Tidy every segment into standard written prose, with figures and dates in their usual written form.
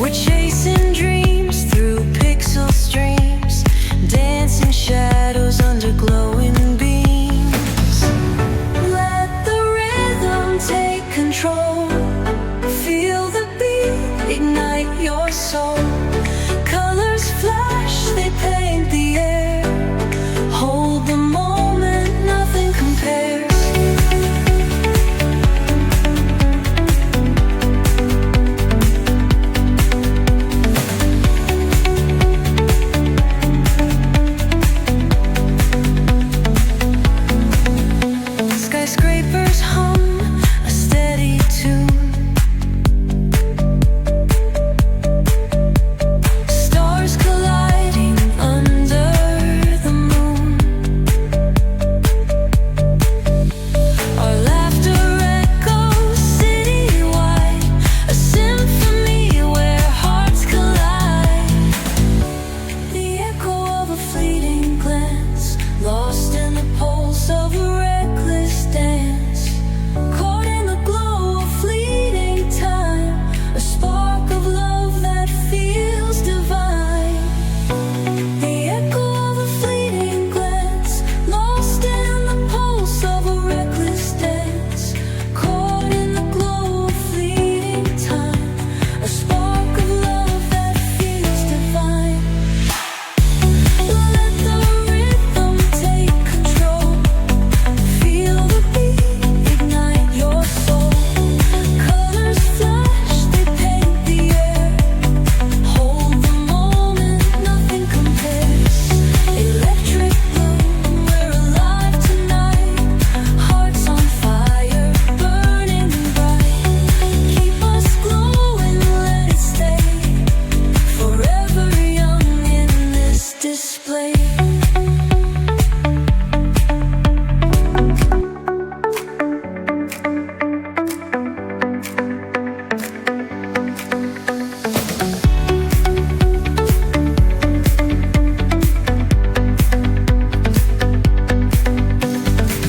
We're chasing dreams through pixel streams, dancing shadows under glowing beams. Let the rhythm take control. Feel the beat, ignite your soul. Colors flash, they paint the air. Hold the moment, nothing compares. Skyscrapers hum a steady tune. Stars colliding under the moon. Our laughter echoes citywide, a symphony where hearts collide. The echo of a fleeting glance, lost in the pulse of a reckless dance. Caught in the glow of fleeting time, a spark of love that feels divine. The echo of a fleeting glance, lost in the pulse of a reckless dance. Caught in the glow of fleeting time, a spark of love that feels divine. Let the rhythm take control. Feel the beat, ignite your soul. Colors flash, they paint the air. Hold the moment, nothing compares. Electric blue, we're alive tonight. Hearts on fire, burning bright. Keep us glowing, let it stay. Forever young in this display.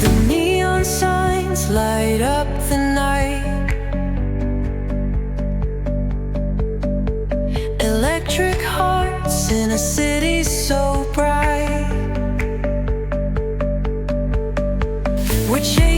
The neon signs light up the night. Electric hearts in a city so bright. We're chasing